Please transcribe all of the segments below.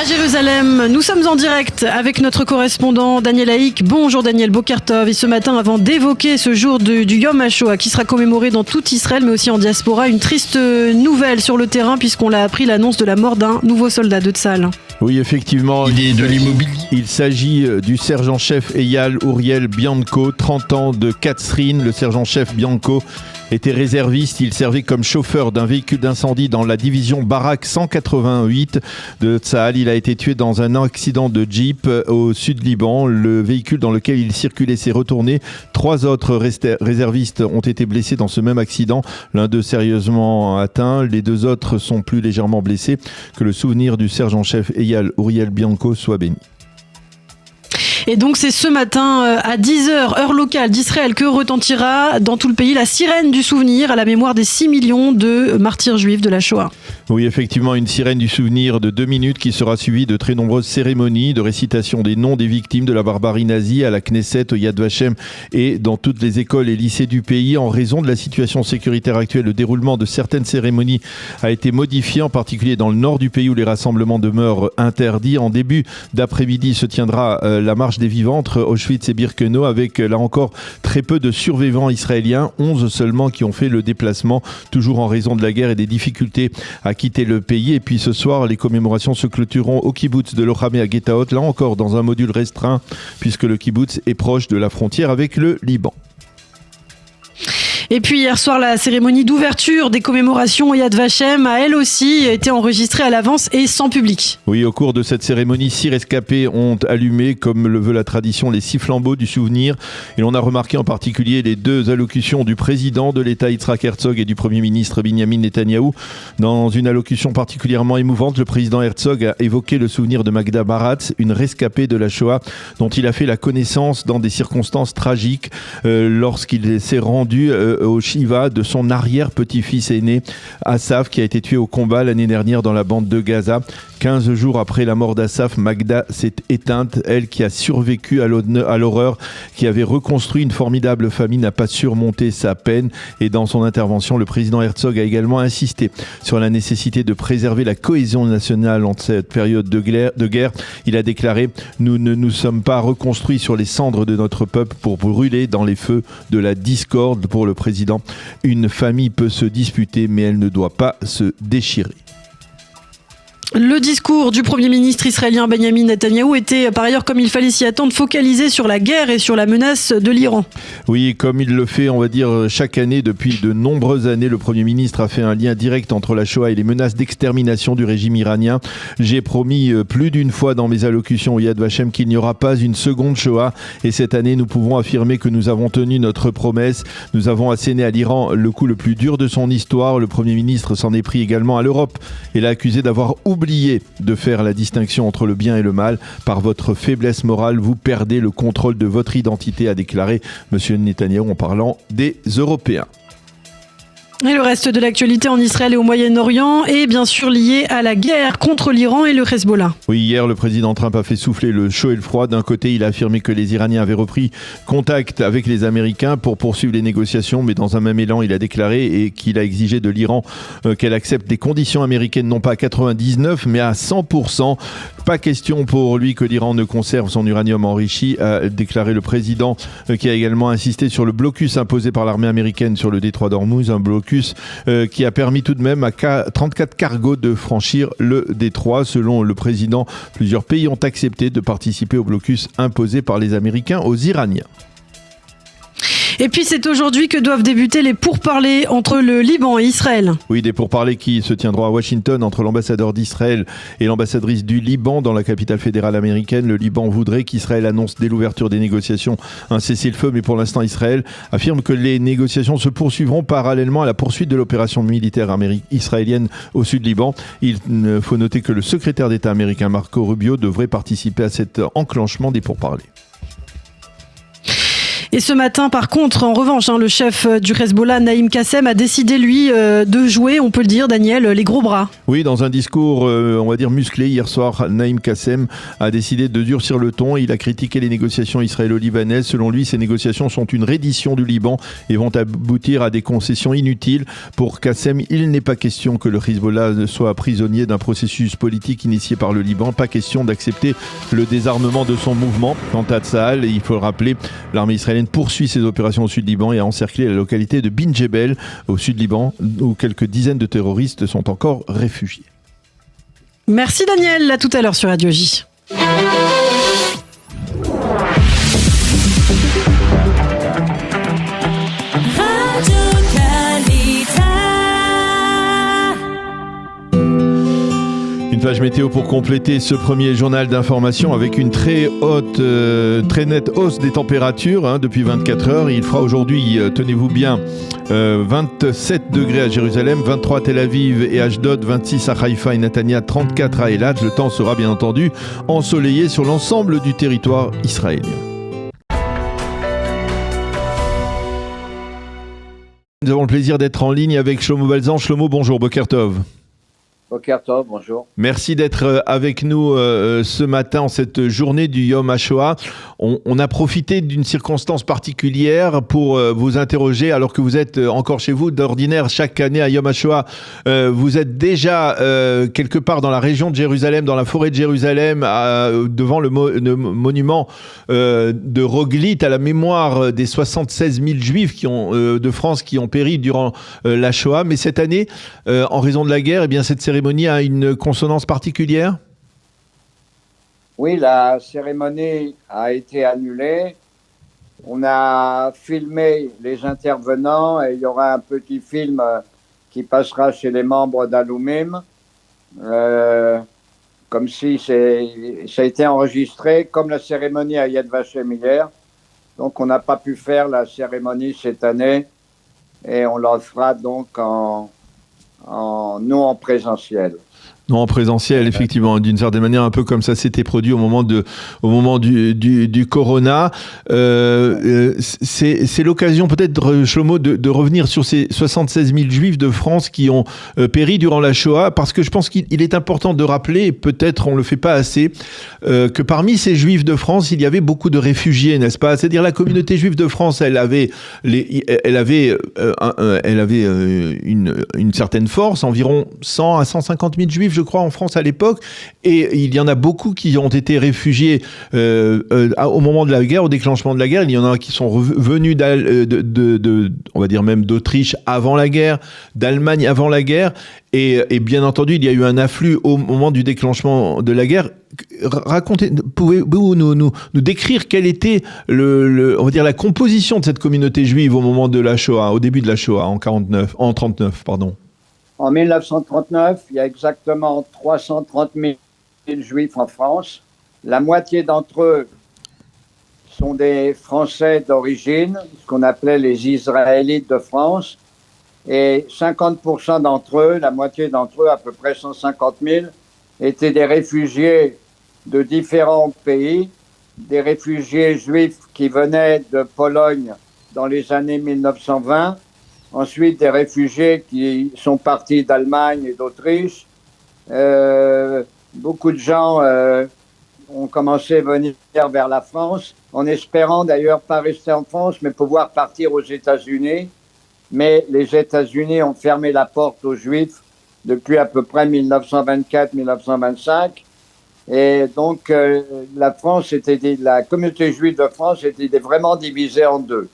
Jérusalem, nous sommes en direct avec notre correspondant Daniel Haïk. Bonjour Daniel, Boker Tov. Et ce matin, avant d'évoquer ce jour du Yom HaShoah qui sera commémoré dans tout Israël, mais aussi en diaspora, une triste nouvelle sur le terrain puisqu'on l'a appris, l'annonce de la mort d'un nouveau soldat de Tzahal. Oui, effectivement. Il est de l'immobilier. Il s'agit du sergent-chef Eyal Uriel Bianco, 30 ans, de Katsrin. Le sergent-chef Bianco était réserviste. Il servait comme chauffeur d'un véhicule d'incendie dans la division Barak 188 de Tzahal. Il a été tué dans un accident de Jeep au sud Liban. Le véhicule dans lequel il circulait s'est retourné. 3 autres réservistes ont été blessés dans ce même accident. L'un d'eux sérieusement atteint. Les 2 autres sont plus légèrement blessés. Que le souvenir du sergent-chef Eyal Uriel Bianco soit béni. Et donc c'est ce matin à 10h, heure locale d'Israël, que retentira dans tout le pays la sirène du souvenir à la mémoire des 6 millions de martyrs juifs de la Shoah. Oui, effectivement, une sirène du souvenir de 2 minutes qui sera suivie de très nombreuses cérémonies de récitation des noms des victimes de la barbarie nazie à la Knesset, au Yad Vashem et dans toutes les écoles et lycées du pays. En raison de la situation sécuritaire actuelle, le déroulement de certaines cérémonies a été modifié, en particulier dans le nord du pays où les rassemblements demeurent interdits. En début d'après-midi se tiendra la marche des vivants entre Auschwitz et Birkenau avec là encore très peu de survivants israéliens, 11 seulement qui ont fait le déplacement, toujours en raison de la guerre et des difficultés à quitter le pays. Et puis ce soir, les commémorations se clôtureront au kibbutz de Lochamé à Getaot, là encore dans un module restreint puisque le kibbutz est proche de la frontière avec le Liban. Et puis hier soir, la cérémonie d'ouverture des commémorations au Yad Vashem a elle aussi été enregistrée à l'avance et sans public. Oui, au cours de cette cérémonie, 6 rescapés ont allumé, comme le veut la tradition, les 6 flambeaux du souvenir. Et l'on a remarqué en particulier les 2 allocutions du président de l'État Yitzhak Herzog et du Premier ministre Binyamin Netanyahou. Dans une allocution particulièrement émouvante, le président Herzog a évoqué le souvenir de Magda Baratz, une rescapée de la Shoah dont il a fait la connaissance dans des circonstances tragiques lorsqu'il s'est rendu au Shiva de son arrière-petit-fils aîné, Assaf, qui a été tué au combat l'année dernière dans la bande de Gaza. 15 jours après la mort d'Assaf, Magda s'est éteinte. Elle qui a survécu à l'horreur, qui avait reconstruit une formidable famille, n'a pas surmonté sa peine. Et dans son intervention, le président Herzog a également insisté sur la nécessité de préserver la cohésion nationale en cette période de guerre. Il a déclaré « Nous ne nous sommes pas reconstruits sur les cendres de notre peuple pour brûler dans les feux de la discorde. » Pour le président, une famille peut se disputer, mais elle ne doit pas se déchirer. Le discours du Premier ministre israélien Benjamin Netanyahou était par ailleurs, comme il fallait s'y attendre, focalisé sur la guerre et sur la menace de l'Iran. Oui, comme il le fait, on va dire, chaque année depuis de nombreuses années, le Premier ministre a fait un lien direct entre la Shoah et les menaces d'extermination du régime iranien. J'ai promis plus d'une fois dans mes allocutions au Yad Vashem qu'il n'y aura pas une seconde Shoah. Et cette année, nous pouvons affirmer que nous avons tenu notre promesse. Nous avons asséné à l'Iran le coup le plus dur de son histoire. Le Premier ministre s'en est pris également à l'Europe et l'a accusé d'avoir oublié de faire la distinction entre le bien et le mal. Par votre faiblesse morale, vous perdez le contrôle de votre identité, a déclaré M. Netanyahou en parlant des Européens. Et le reste de l'actualité en Israël et au Moyen-Orient est bien sûr lié à la guerre contre l'Iran et le Hezbollah. Oui, hier, le président Trump a fait souffler le chaud et le froid. D'un côté, il a affirmé que les Iraniens avaient repris contact avec les Américains pour poursuivre les négociations, mais dans un même élan, il a déclaré et qu'il a exigé de l'Iran qu'elle accepte des conditions américaines, non pas à 99, mais à 100%. Pas question pour lui que l'Iran ne conserve son uranium enrichi, a déclaré le président, qui a également insisté sur le blocus imposé par l'armée américaine sur le détroit d'Ormuz, un blocus qui a permis tout de même à 34 cargos de franchir le détroit. Selon le président, plusieurs pays ont accepté de participer au blocus imposé par les Américains aux Iraniens. Et puis c'est aujourd'hui que doivent débuter les pourparlers entre le Liban et Israël. Oui, des pourparlers qui se tiendront à Washington entre l'ambassadeur d'Israël et l'ambassadrice du Liban dans la capitale fédérale américaine. Le Liban voudrait qu'Israël annonce dès l'ouverture des négociations un cessez-le-feu, mais pour l'instant Israël affirme que les négociations se poursuivront parallèlement à la poursuite de l'opération militaire israélienne au sud Liban. Il faut noter que le secrétaire d'État américain Marco Rubio devrait participer à cet enclenchement des pourparlers. Et ce matin, par contre, en revanche, le chef du Hezbollah, Naïm Kassem, a décidé, lui, de jouer, on peut le dire, Daniel, les gros bras. Oui, dans un discours, on va dire, musclé, hier soir, Naïm Kassem a décidé de durcir le ton. Il a critiqué les négociations israélo-libanaises. Selon lui, ces négociations sont une reddition du Liban et vont aboutir à des concessions inutiles. Pour Kassem, il n'est pas question que le Hezbollah soit prisonnier d'un processus politique initié par le Liban. Pas question d'accepter le désarmement de son mouvement. Quant à Tsahal, il faut le rappeler, l'armée israélienne poursuit ses opérations au sud Liban et a encerclé la localité de Bin Jebel, au sud Liban, où quelques dizaines de terroristes sont encore réfugiés. Merci Daniel, à tout à l'heure sur Radio J. Une page météo pour compléter ce premier journal d'information avec une très nette hausse des températures depuis 24 heures. Il fera aujourd'hui, tenez-vous bien, 27 degrés à Jérusalem, 23 à Tel Aviv et Ashdod, 26 à Haïfa et Netanya, 34 à Eilat. Le temps sera bien entendu ensoleillé sur l'ensemble du territoire israélien. Nous avons le plaisir d'être en ligne avec Shlomo Balzan. Shlomo, bonjour, Boker Tov. Boker Tov, bonjour. Merci d'être avec nous ce matin en cette journée du Yom HaShoah. On a profité d'une circonstance particulière pour vous interroger alors que vous êtes encore chez vous. D'ordinaire, chaque année à Yom HaShoah, vous êtes déjà quelque part dans la région de Jérusalem, dans la forêt de Jérusalem, devant le monument de Roglit à la mémoire des 76 000 Juifs de France qui ont péri durant la Shoah. Mais cette année, en raison de la guerre, eh bien, cette cérémonie a une consonance particulière ? Oui, la cérémonie a été annulée. On a filmé les intervenants et il y aura un petit film qui passera chez les membres d'Alumim, comme si ça a été enregistré, comme la cérémonie à Yad Vashem hier. Donc on n'a pas pu faire la cérémonie cette année et on la fera donc en présentiel. Non, en présentiel, effectivement, d'une certaine manière, un peu comme ça s'était produit au moment du Corona. C'est l'occasion peut-être, Shlomo, de revenir sur ces 76 000 Juifs de France qui ont péri durant la Shoah, parce que je pense qu'il est important de rappeler, et peut-être on ne le fait pas assez, que parmi ces Juifs de France, il y avait beaucoup de réfugiés, n'est-ce pas ? C'est-à-dire la communauté juive de France, elle avait une certaine force, environ 100 à 150 000 Juifs, je crois, en France à l'époque, et il y en a beaucoup qui ont été réfugiés au moment de la guerre, au déclenchement de la guerre. Il y en a qui sont venus on va dire même d'Autriche avant la guerre, d'Allemagne avant la guerre, et bien entendu, il y a eu un afflux au moment du déclenchement de la guerre. Pouvez-vous nous décrire quelle était on va dire la composition de cette communauté juive au moment de la Shoah, au début de la Shoah, en 39, pardon. En 1939, il y a exactement 330 000 Juifs en France. La moitié d'entre eux sont des Français d'origine, ce qu'on appelait les Israélites de France. Et 50% d'entre eux, la moitié d'entre eux, à peu près 150 000, étaient des réfugiés de différents pays, des réfugiés juifs qui venaient de Pologne dans les années 1920, ensuite des réfugiés qui sont partis d'Allemagne et d'Autriche. Beaucoup de gens ont commencé à venir vers la France, en espérant d'ailleurs pas rester en France, mais pouvoir partir aux États-Unis. Mais les États-Unis ont fermé la porte aux Juifs depuis à peu près 1924-1925. Et donc, la communauté juive de France était vraiment divisée en deux.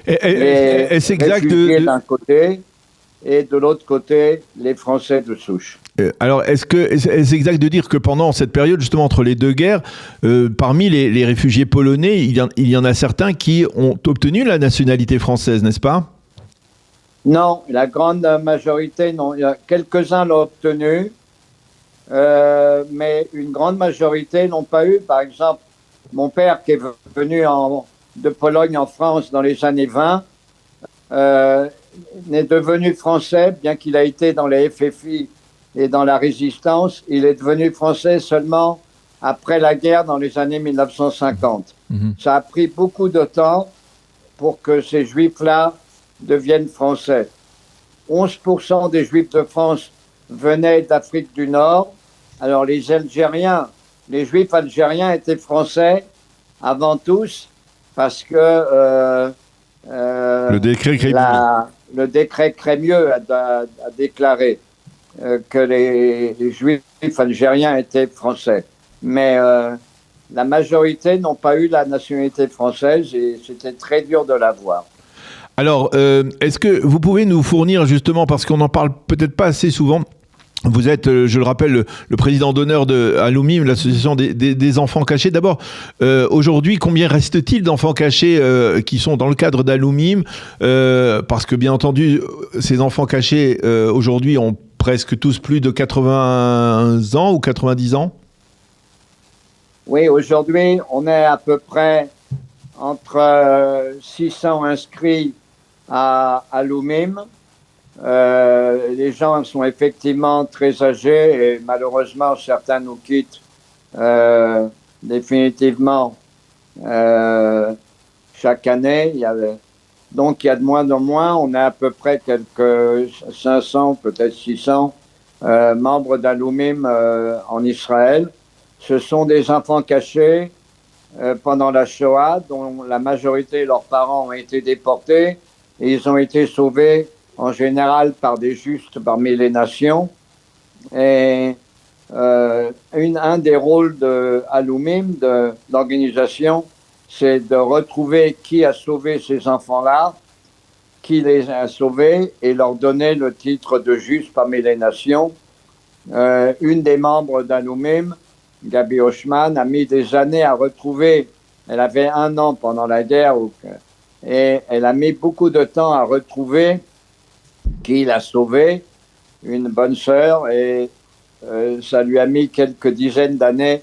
Est-ce exact d'un côté et de l'autre côté, les Français de souche. Alors, est-ce exact de dire que pendant cette période, justement, entre les deux guerres, parmi les réfugiés polonais, il y en a certains qui ont obtenu la nationalité française, n'est-ce pas ? Non, la grande majorité, non. Quelques-uns l'ont obtenu, mais une grande majorité n'ont pas eu. Par exemple, mon père qui est venu de Pologne en France dans les années 20, n'est devenu français, bien qu'il a été dans les FFI et dans la résistance. Il est devenu français seulement après la guerre dans les années 1950. Ça a pris beaucoup de temps pour que ces juifs-là deviennent français. 11% des juifs de France venaient d'Afrique du Nord. Alors les juifs algériens étaient français avant tous parce que le décret Crémieux a déclaré que les juifs algériens étaient français. Mais la majorité n'ont pas eu la nationalité française et c'était très dur de l'avoir. Alors, est-ce que vous pouvez nous fournir justement, parce qu'on n'en parle peut-être pas assez souvent, vous êtes, je le rappelle, le président d'honneur de Aloumim, l'association des enfants cachés. D'abord, aujourd'hui, combien reste-t-il d'enfants cachés qui sont dans le cadre d'Aloumim parce que, bien entendu, ces enfants cachés, aujourd'hui, ont presque tous plus de 80 ans ou 90 ans. Oui, aujourd'hui, on est à peu près entre 600 inscrits à Aloumim. Les gens sont effectivement très âgés et malheureusement certains nous quittent définitivement chaque année. Donc il y a de moins en moins, on a à peu près quelques 500, peut-être 600 membres d'Aloumim en Israël. Ce sont des enfants cachés pendant la Shoah, dont la majorité de leurs parents ont été déportés et ils ont été sauvés en général par des justes parmi les nations. Et un des rôles de Aloumim, de l'organisation, c'est de retrouver qui a sauvé ces enfants-là, qui les a sauvés et leur donner le titre de juste parmi les nations. Une des membres d'Aloumim, Gabi Oshman, a mis des années à retrouver, elle avait 1 an pendant la guerre, et elle a mis beaucoup de temps à retrouver qui l'a sauvée, une bonne sœur, et ça lui a mis quelques dizaines d'années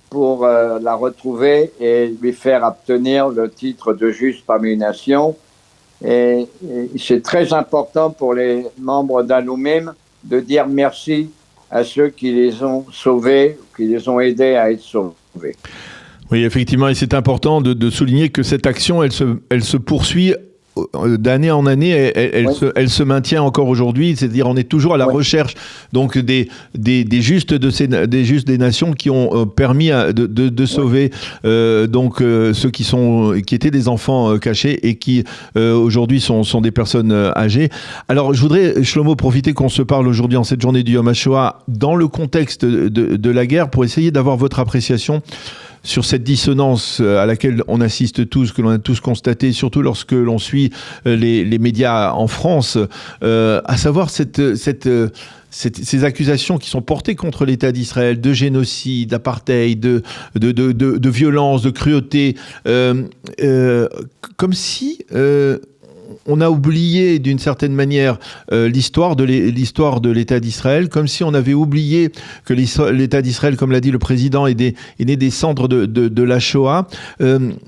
pour la retrouver et lui faire obtenir le titre de juste parmi les nations. Et c'est très important pour les membres d'Aloumim de dire merci à ceux qui les ont sauvés, qui les ont aidés à être sauvés. Oui, effectivement, et c'est important de souligner que cette action, elle se poursuit d'année en année, elle se maintient encore aujourd'hui, c'est-à-dire on est toujours à la recherche donc des justes des nations qui ont permis de sauver donc ceux qui étaient des enfants cachés et qui aujourd'hui sont des personnes âgées. Alors je voudrais, Shlomo, profiter qu'on se parle aujourd'hui en cette journée du Yom HaShoah dans le contexte de la guerre pour essayer d'avoir votre appréciation sur cette dissonance à laquelle on assiste tous, que l'on a tous constaté, surtout lorsque l'on suit les médias en France, à savoir ces accusations qui sont portées contre l'État d'Israël de génocide, d'apartheid, de violence, de cruauté, comme si on a oublié d'une certaine manière l'histoire de l'État d'Israël, comme si on avait oublié que l'État d'Israël, comme l'a dit le président, est né des cendres de la Shoah.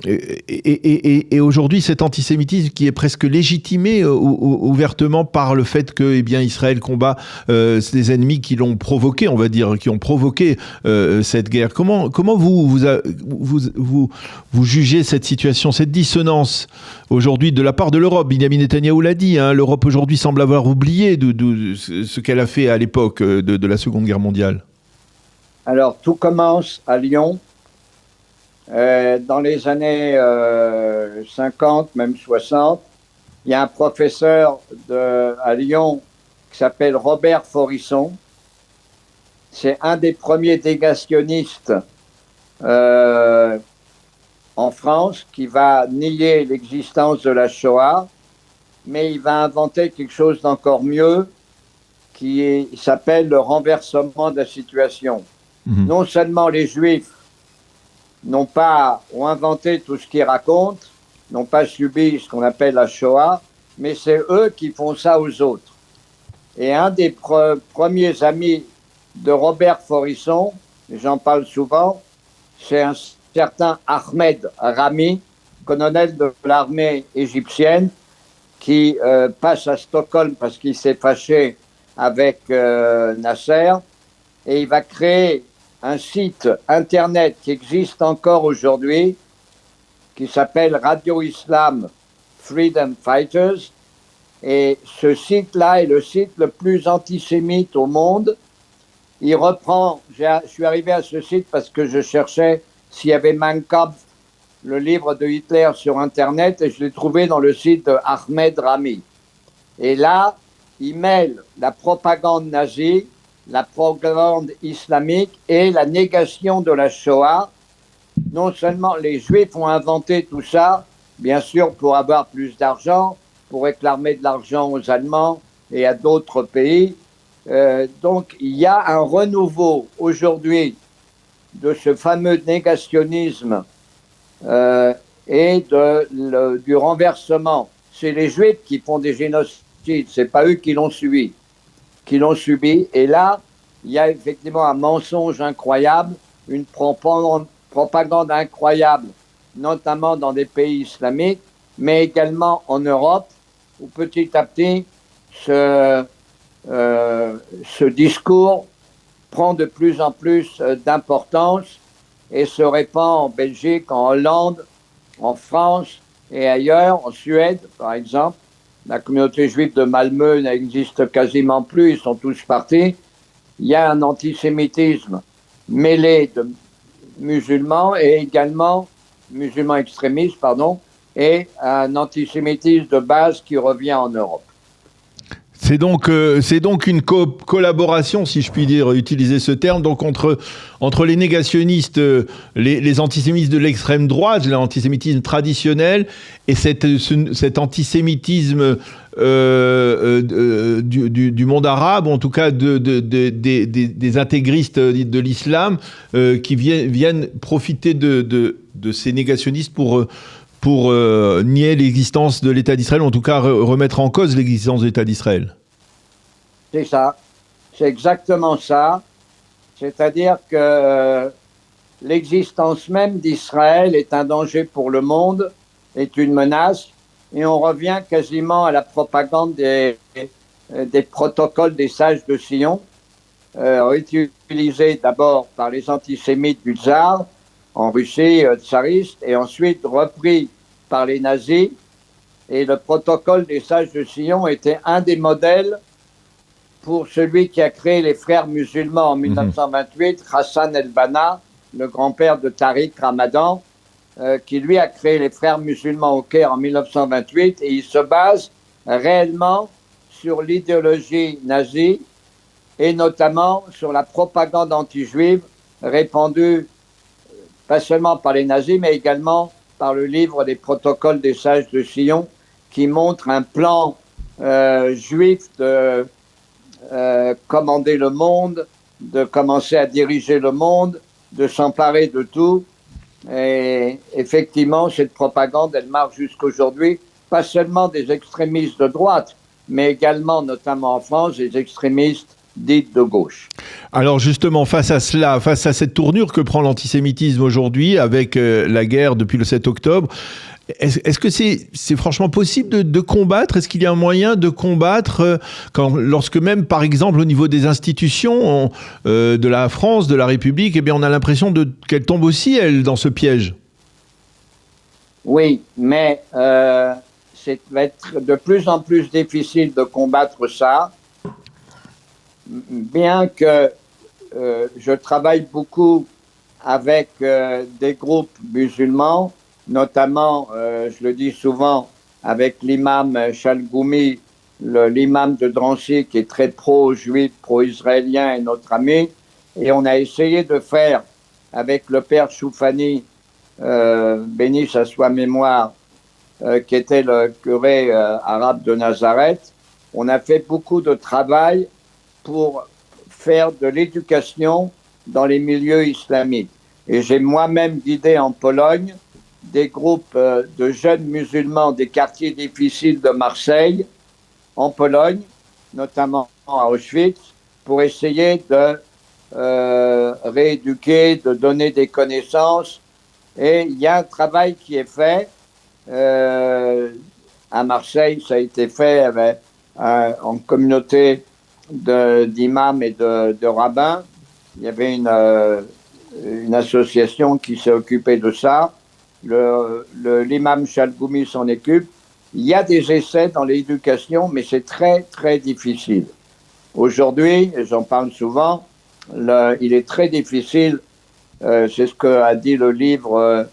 Et aujourd'hui, cet antisémitisme qui est presque légitimé ouvertement par le fait que Israël combat des ennemis qui l'ont provoqué, on va dire, qui ont provoqué cette guerre. Comment vous jugez cette situation, cette dissonance aujourd'hui de la part de l'Europe? Benjamin Netanyahou l'a dit, l'Europe aujourd'hui semble avoir oublié ce qu'elle a fait à l'époque de la Seconde Guerre mondiale. Alors, tout commence à Lyon. Dans les années 50, même 60, il y a un professeur à Lyon qui s'appelle Robert Forisson. C'est un des premiers négationnistes en France qui va nier l'existence de la Shoah, mais il va inventer quelque chose d'encore mieux qui s'appelle le renversement de la situation. Non seulement les Juifs ont inventé tout ce qu'ils racontent, n'ont pas subi ce qu'on appelle la Shoah, mais c'est eux qui font ça aux autres. Et un des premiers amis de Robert Forisson, j'en parle souvent, c'est un certain Ahmed Rami, colonel de l'armée égyptienne, qui passe à Stockholm parce qu'il s'est fâché avec Nasser, et il va créer un site internet qui existe encore aujourd'hui, qui s'appelle radioislam.org, Freedom Fighters. Et ce site-là est le site le plus antisémite au monde. Il reprend, je suis arrivé à ce site parce que je cherchais s'il y avait Mein Kampf, le livre de Hitler, sur Internet, et je l'ai trouvé dans le site de Ahmed Rami. Et là, il mêle la propagande nazie, la propagande islamique et la négation de la Shoah. Non seulement les Juifs ont inventé tout ça, bien sûr pour avoir plus d'argent, pour réclamer de l'argent aux Allemands et à d'autres pays. Donc il y a un renouveau aujourd'hui de ce fameux négationnisme et du renversement. C'est les Juifs qui font des génocides, c'est pas eux qui l'ont subi. Et là, il y a effectivement un mensonge incroyable, une propagande incroyable, notamment dans des pays islamiques, mais également en Europe, où petit à petit, ce discours prend de plus en plus d'importance et se répand en Belgique, en Hollande, en France et ailleurs, en Suède par exemple. La communauté juive de Malmö n'existe quasiment plus, ils sont tous partis. Il y a un antisémitisme mêlé de musulmans et également musulmans extrémistes, et un antisémitisme de base qui revient en Europe. C'est donc une collaboration, si je puis dire, utiliser ce terme, donc entre les négationnistes, les antisémites de l'extrême droite, l'antisémitisme traditionnel, et cet antisémitisme du monde arabe, ou en tout cas des intégristes de l'islam, qui viennent profiter de ces négationnistes pour nier l'existence de l'État d'Israël, ou en tout cas remettre en cause l'existence de l'État d'Israël. C'est ça, c'est exactement ça. C'est-à-dire que l'existence même d'Israël est un danger pour le monde, est une menace, et on revient quasiment à la propagande des protocoles des sages de Sion, utilisés d'abord par les antisémites du tsar, en Russie tsariste, et ensuite repris par les nazis. Et le protocole des sages de Sion était un des modèles pour celui qui a créé les frères musulmans en 1928, Hassan el-Banna, le grand-père de Tariq Ramadan, qui lui a créé les frères musulmans au Caire en 1928, et il se base réellement sur l'idéologie nazie et notamment sur la propagande anti-juive répandue pas seulement par les nazis, mais également par le livre des protocoles des sages de Sion, qui montre un plan juif de commander le monde, de commencer à diriger le monde, de s'emparer de tout. Et effectivement, cette propagande, elle marche jusqu'aujourd'hui, pas seulement des extrémistes de droite, mais également, notamment en France, des extrémistes dite de gauche. Alors justement, face à cela, face à cette tournure que prend l'antisémitisme aujourd'hui avec la guerre depuis le 7 octobre, est-ce que c'est franchement possible de combattre ? Est-ce qu'il y a un moyen de combattre lorsque même, par exemple, au niveau des institutions de la France, de la République, eh bien, on a l'impression qu'elle tombe aussi, elle, dans ce piège ? Oui, mais va être de plus en plus difficile de combattre ça. Bien que je travaille beaucoup avec des groupes musulmans, notamment, je le dis souvent, avec l'imam Chalgoumi, l'imam de Drancy, qui est très pro-juif, pro-israélien et notre ami, et on a essayé de faire avec le père Choufani, béni sa soit mémoire, qui était le curé arabe de Nazareth, on a fait beaucoup de travail pour faire de l'éducation dans les milieux islamiques. Et j'ai moi-même guidé en Pologne des groupes de jeunes musulmans des quartiers difficiles de Marseille, en Pologne, notamment à Auschwitz, pour essayer de rééduquer, de donner des connaissances. Et il y a un travail qui est fait. À Marseille, ça a été fait en communauté d'imams et de rabbins. Il y avait une association qui s'est occupée de ça. L'imam Chalgoumi s'en occupe. il y a des essais dans l'éducation, mais c'est très, très difficile. Aujourd'hui, j'en parle souvent, il est très difficile, c'est ce qu'a dit le livre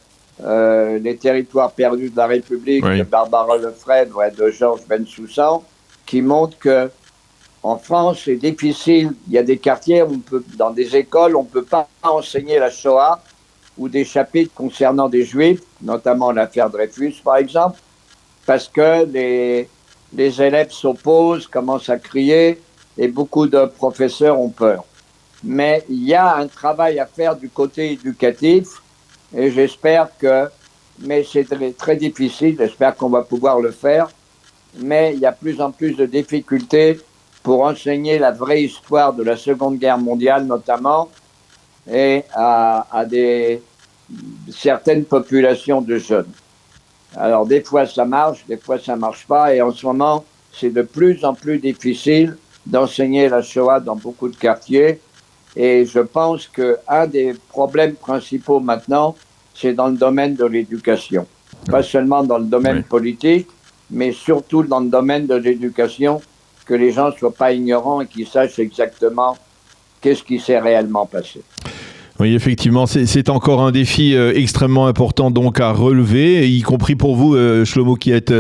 Les territoires perdus de la République de Barbara Lefebvre et de Georges Bensoussan, qui montre que en France, c'est difficile. Il y a des quartiers où dans des écoles, on ne peut pas enseigner la Shoah ou des chapitres concernant des Juifs, notamment l'affaire Dreyfus, par exemple, parce que les élèves s'opposent, commencent à crier, et beaucoup de professeurs ont peur. Mais il y a un travail à faire du côté éducatif, et j'espère mais c'est très, très difficile, j'espère qu'on va pouvoir le faire, mais il y a plus en plus de difficultés pour enseigner la vraie histoire de la Seconde Guerre mondiale notamment, et à certaines populations de jeunes. Alors des fois ça marche, des fois ça marche pas, et en ce moment c'est de plus en plus difficile d'enseigner la Shoah dans beaucoup de quartiers, et je pense qu'un des problèmes principaux maintenant, c'est dans le domaine de l'éducation. Pas seulement dans le domaine politique, mais surtout dans le domaine de l'éducation, que les gens ne soient pas ignorants et qu'ils sachent exactement qu'est-ce qui s'est réellement passé. Oui, effectivement, c'est encore un défi extrêmement important donc à relever, y compris pour vous, Shlomo, qui êtes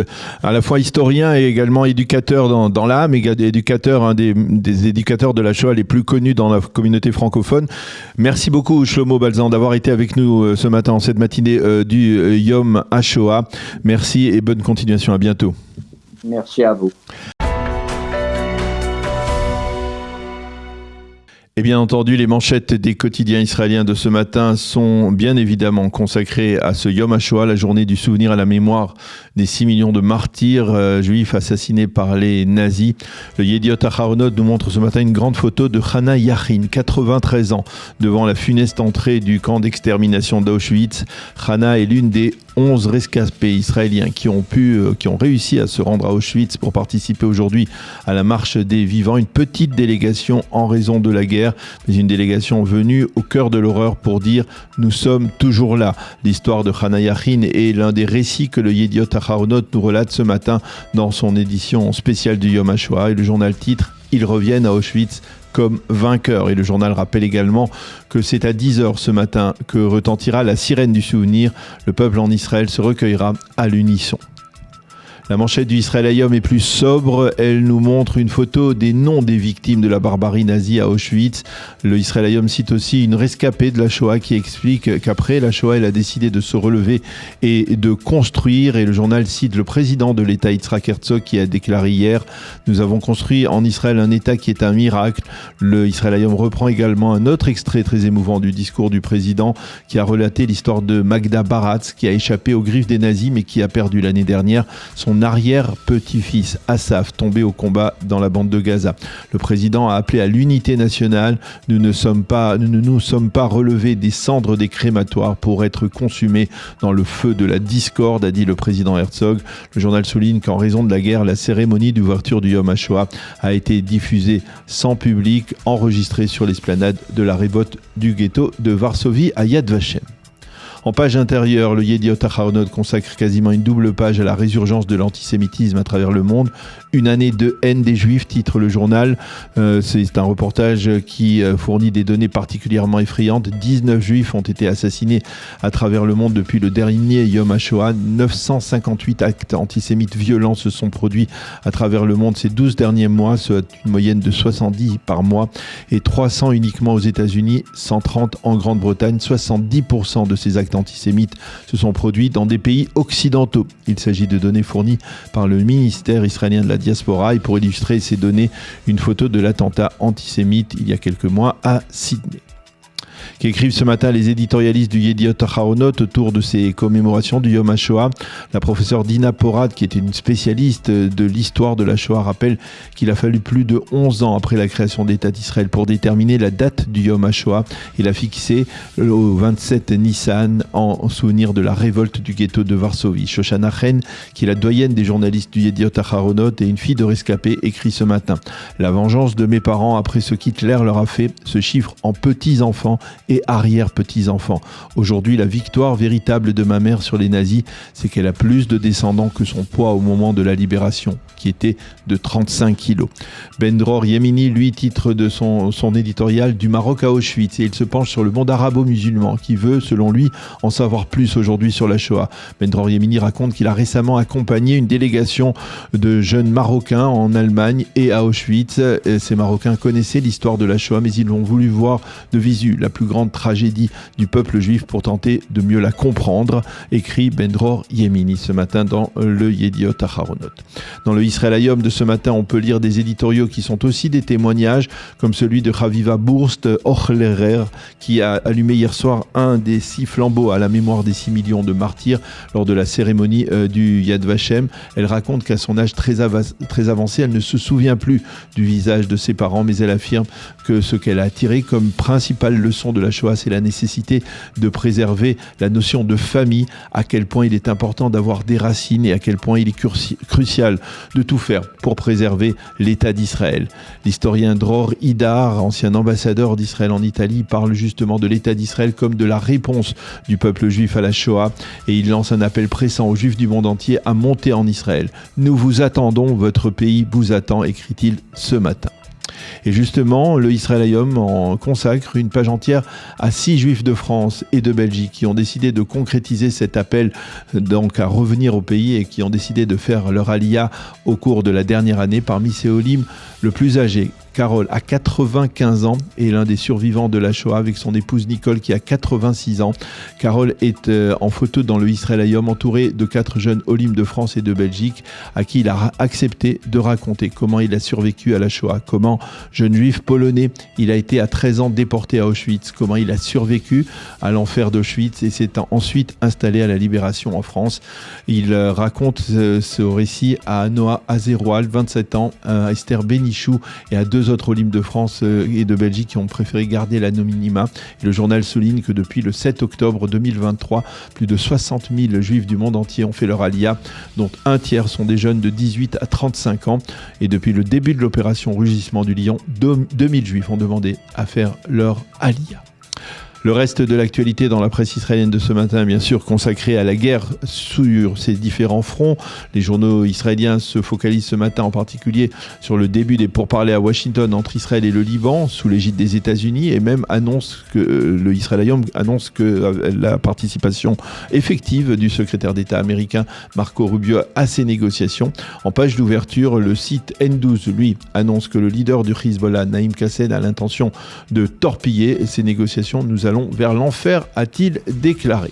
à la fois historien et également éducateur dans l'âme, éducateur, un des éducateurs de la Shoah les plus connus dans la communauté francophone. Merci beaucoup, Shlomo Balzan, d'avoir été avec nous ce matin, en cette matinée du Yom HaShoah. Merci et bonne continuation. À bientôt. Merci à vous. Et bien entendu, les manchettes des quotidiens israéliens de ce matin sont bien évidemment consacrées à ce Yom HaShoah, la journée du souvenir à la mémoire des 6 millions de martyrs juifs assassinés par les nazis. Le Yediot Aharonot nous montre ce matin une grande photo de Hana Yachin, 93 ans, devant la funeste entrée du camp d'extermination d'Auschwitz. Hana est l'une des 11 rescapés israéliens qui ont réussi à se rendre à Auschwitz pour participer aujourd'hui à la marche des vivants. Une petite délégation en raison de la guerre, mais une délégation venue au cœur de l'horreur pour dire « Nous sommes toujours là ». L'histoire de Hana Yachin est l'un des récits que le Yediot Aharonot nous relate ce matin dans son édition spéciale du Yom HaShoah, et le journal titre « Ils reviennent à Auschwitz comme vainqueurs ». Et le journal rappelle également que c'est à 10h ce matin que retentira la sirène du souvenir. Le peuple en Israël se recueillera à l'unisson. La manchette du Israël Hayom est plus sobre. Elle nous montre une photo des noms des victimes de la barbarie nazie à Auschwitz. Le Israël Hayom cite aussi une rescapée de la Shoah qui explique qu'après la Shoah, elle a décidé de se relever et de construire. Et le journal cite le président de l'État, Yitzhak Herzog, qui a déclaré hier « Nous avons construit en Israël un État qui est un miracle ». Le Israël Hayom reprend également un autre extrait très émouvant du discours du président qui a relaté l'histoire de Magda Baratz, qui a échappé aux griffes des nazis mais qui a perdu l'année dernière son arrière-petit-fils Assaf, tombé au combat dans la bande de Gaza. Le président a appelé à l'unité nationale. Nous ne nous sommes pas relevés des cendres des crématoires pour être consumés dans le feu de la discorde, a dit le président Herzog. Le journal souligne qu'en raison de la guerre, la cérémonie d'ouverture du Yom HaShoah a été diffusée sans public, enregistrée sur l'esplanade de la révolte du ghetto de Varsovie à Yad Vashem. En page intérieure, le Yediot Aharonot consacre quasiment une double page à la résurgence de l'antisémitisme à travers le monde. Une année de haine des Juifs, titre le journal. C'est un reportage qui fournit des données particulièrement effrayantes. 19 Juifs ont été assassinés à travers le monde depuis le dernier Yom HaShoah. 958 actes antisémites violents se sont produits à travers le monde ces 12 derniers mois, soit une moyenne de 70 par mois, et 300 uniquement aux États-Unis, 130 en Grande-Bretagne. 70% de ces actes antisémites se sont produits dans des pays occidentaux. Il s'agit de données fournies par le ministère israélien de la diaspora, et pour illustrer ces données, une photo de l'attentat antisémite il y a quelques mois à Sydney. Qu'écrivent ce matin les éditorialistes du Yediot Aharonot autour de ces commémorations du Yom HaShoah. La professeure Dina Porad, qui était une spécialiste de l'histoire de la Shoah, rappelle qu'il a fallu plus de 11 ans après la création de l'État d'Israël pour déterminer la date du Yom HaShoah et la fixer au 27 Nissan en souvenir de la révolte du ghetto de Varsovie. Shoshana Chen, qui est la doyenne des journalistes du Yediot Aharonot et une fille de rescapés, écrit ce matin « La vengeance de mes parents après ce qu'Hitler leur a fait se chiffre en petits-enfants et arrière-petits-enfants. Aujourd'hui, la victoire véritable de ma mère sur les nazis, c'est qu'elle a plus de descendants que son poids au moment de la libération, qui était de 35 kilos. » Ben Dror Yemini, lui, titre de son éditorial « Du Maroc à Auschwitz » et il se penche sur le monde arabo-musulman qui veut, selon lui, en savoir plus aujourd'hui sur la Shoah. Ben Dror Yemini raconte qu'il a récemment accompagné une délégation de jeunes Marocains en Allemagne et à Auschwitz. Ces Marocains connaissaient l'histoire de la Shoah, mais ils ont voulu voir de visu la plus grande tragédie du peuple juif pour tenter de mieux la comprendre, écrit Ben Dror Yemini ce matin dans le Yediot Aharonot. Dans le Israël Hayom de ce matin, on peut lire des éditoriaux qui sont aussi des témoignages, comme celui de Chaviva Bourst Ochlerer, qui a allumé hier soir un des 6 flambeaux à la mémoire des 6 millions de martyrs lors de la cérémonie du Yad Vashem. Elle raconte qu'à son âge très avancé, elle ne se souvient plus du visage de ses parents, mais elle affirme que ce qu'elle a tiré comme principale leçon de la Shoah, c'est la nécessité de préserver la notion de famille, à quel point il est important d'avoir des racines et à quel point il est crucial de tout faire pour préserver l'État d'Israël. L'historien Dror Idar, ancien ambassadeur d'Israël en Italie, parle justement de l'État d'Israël comme de la réponse du peuple juif à la Shoah et il lance un appel pressant aux juifs du monde entier à monter en Israël. « Nous vous attendons, votre pays vous attend », écrit-il ce matin. Et justement, le Israël Hayom en consacre une page entière à 6 juifs de France et de Belgique qui ont décidé de concrétiser cet appel donc à revenir au pays et qui ont décidé de faire leur aliyah au cours de la dernière année. Parmi ces olim, le plus âgé, Carole, a 95 ans et est l'un des survivants de la Shoah avec son épouse Nicole qui a 86 ans. Carole est en photo dans le Israël Hayom entouré de 4 jeunes olim de France et de Belgique à qui il a accepté de raconter comment il a survécu à la Shoah, comment, jeune juif polonais, il a été à 13 ans déporté à Auschwitz, comment il a survécu à l'enfer d'Auschwitz et s'est ensuite installé à la libération en France. Il raconte ce récit à Noah Azeroual, 27 ans, à Esther Bénichou et à 2 autres olim de France et de Belgique qui ont préféré garder l'anonymat. Et le journal souligne que depuis le 7 octobre 2023, plus de 60 000 juifs du monde entier ont fait leur aliyah, dont un tiers sont des jeunes de 18 à 35 ans. Et depuis le début de l'opération Rugissement du Lion, 2000 juifs ont demandé à faire leur aliyah. Le reste de l'actualité dans la presse israélienne de ce matin, bien sûr, consacré à la guerre sur ces différents fronts. Les journaux israéliens se focalisent ce matin en particulier sur le début des pourparlers à Washington entre Israël et le Liban, sous l'égide des États-Unis, et même annonce que le Israël Hayom annonce que la participation effective du secrétaire d'État américain Marco Rubio à ces négociations. En page d'ouverture, le site N12, lui, annonce que le leader du Hezbollah, Naïm Kassem, a l'intention de torpiller ces négociations. Nous allons vers l'enfer, a-t-il déclaré.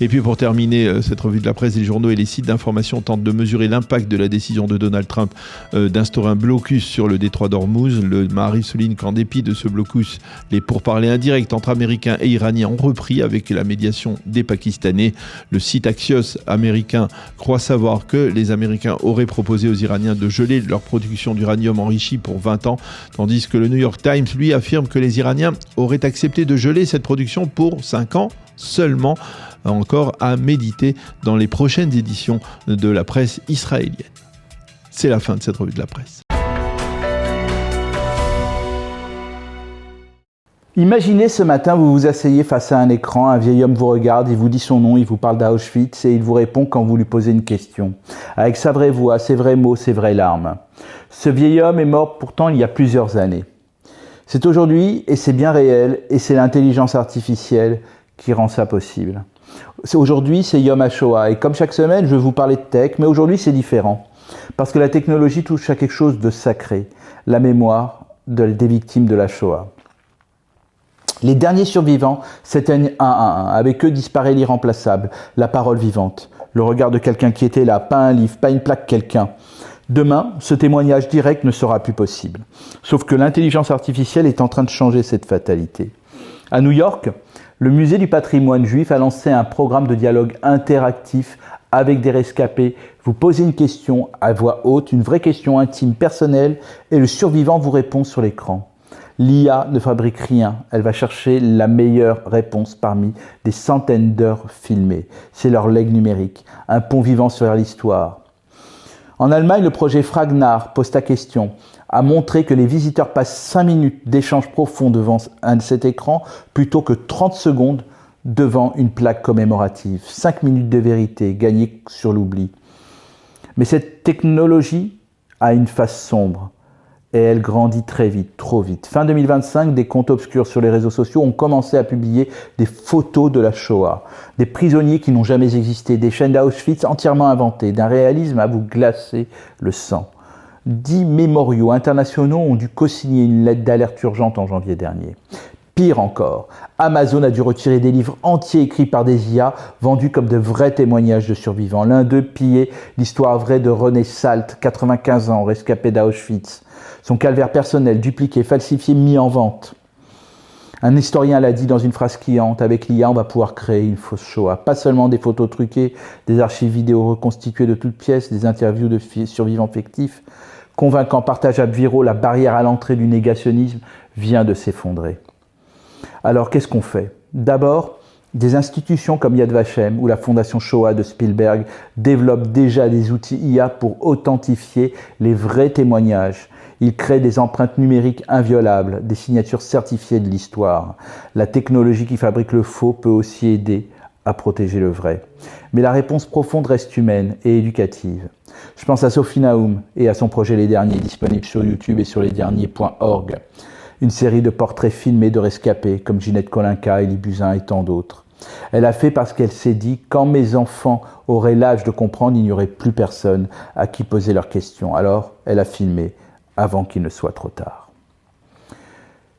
Et puis pour terminer cette revue de la presse, les journaux et les sites d'information tentent de mesurer l'impact de la décision de Donald Trump d'instaurer un blocus sur le détroit d'Ormuz. Le Maariv souligne qu'en dépit de ce blocus, les pourparlers indirects entre Américains et Iraniens ont repris avec la médiation des Pakistanais. Le site Axios américain croit savoir que les Américains auraient proposé aux Iraniens de geler leur production d'uranium enrichi pour 20 ans, tandis que le New York Times, lui, affirme que les Iraniens auraient accepté de geler cette production pour 5 ans seulement, encore à méditer dans les prochaines éditions de la presse israélienne. C'est la fin de cette revue de la presse. Imaginez ce matin, vous vous asseyez face à un écran, un vieil homme vous regarde, il vous dit son nom, il vous parle d'Auschwitz et il vous répond quand vous lui posez une question. Avec sa vraie voix, ses vrais mots, ses vraies larmes. Ce vieil homme est mort pourtant il y a plusieurs années. C'est aujourd'hui et c'est bien réel et c'est l'intelligence artificielle qui rend ça possible. Aujourd'hui, c'est Yom HaShoah et comme chaque semaine, je vais vous parler de tech, mais aujourd'hui, c'est différent. Parce que la technologie touche à quelque chose de sacré, la mémoire des victimes de la Shoah. Les derniers survivants s'éteignent un à un. Avec eux disparaît l'irremplaçable, la parole vivante, le regard de quelqu'un qui était là, pas un livre, pas une plaque quelqu'un. Demain, ce témoignage direct ne sera plus possible. Sauf que l'intelligence artificielle est en train de changer cette fatalité. À New York, le musée du patrimoine juif a lancé un programme de dialogue interactif avec des rescapés. Vous posez une question à voix haute, une vraie question intime, personnelle, et le survivant vous répond sur l'écran. L'IA ne fabrique rien, elle va chercher la meilleure réponse parmi des centaines d'heures filmées. C'est leur legs numérique, un pont vivant sur l'histoire. En Allemagne, le projet Fragnar, pose ta question, a montré que les visiteurs passent 5 minutes d'échange profond devant cet écran plutôt que 30 secondes devant une plaque commémorative. 5 minutes de vérité gagnées sur l'oubli. Mais cette technologie a une face sombre et elle grandit très vite, trop vite. Fin 2025, des comptes obscurs sur les réseaux sociaux ont commencé à publier des photos de la Shoah, des prisonniers qui n'ont jamais existé, des chaînes d'Auschwitz entièrement inventées, d'un réalisme à vous glacer le sang. 10 mémoriaux internationaux ont dû co-signer une lettre d'alerte urgente en janvier dernier. Pire encore, Amazon a dû retirer des livres entiers écrits par des IA, vendus comme de vrais témoignages de survivants. L'un d'eux pillait l'histoire vraie de René Salt, 95 ans, rescapé d'Auschwitz. Son calvaire personnel, dupliqué, falsifié, mis en vente. Un historien l'a dit dans une phrase cliente, avec l'IA, on va pouvoir créer une fausse Shoah. Pas seulement des photos truquées, des archives vidéo reconstituées de toutes pièces, des interviews de survivants fictifs. Convaincant, partageable, viraux, la barrière à l'entrée du négationnisme vient de s'effondrer. Alors, qu'est-ce qu'on fait ? D'abord, des institutions comme Yad Vashem ou la Fondation Shoah de Spielberg développent déjà des outils IA pour authentifier les vrais témoignages. Ils créent des empreintes numériques inviolables, des signatures certifiées de l'histoire. La technologie qui fabrique le faux peut aussi aider à protéger le vrai. Mais la réponse profonde reste humaine et éducative. Je pense à Sophie Naoum et à son projet Les Derniers, disponible sur YouTube et sur lesderniers.org. Une série de portraits filmés de rescapés, comme Ginette Kolinka, Élie Buzyn et tant d'autres. Elle a fait parce qu'elle s'est dit, quand mes enfants auraient l'âge de comprendre, il n'y aurait plus personne à qui poser leurs questions. Alors, elle a filmé avant qu'il ne soit trop tard.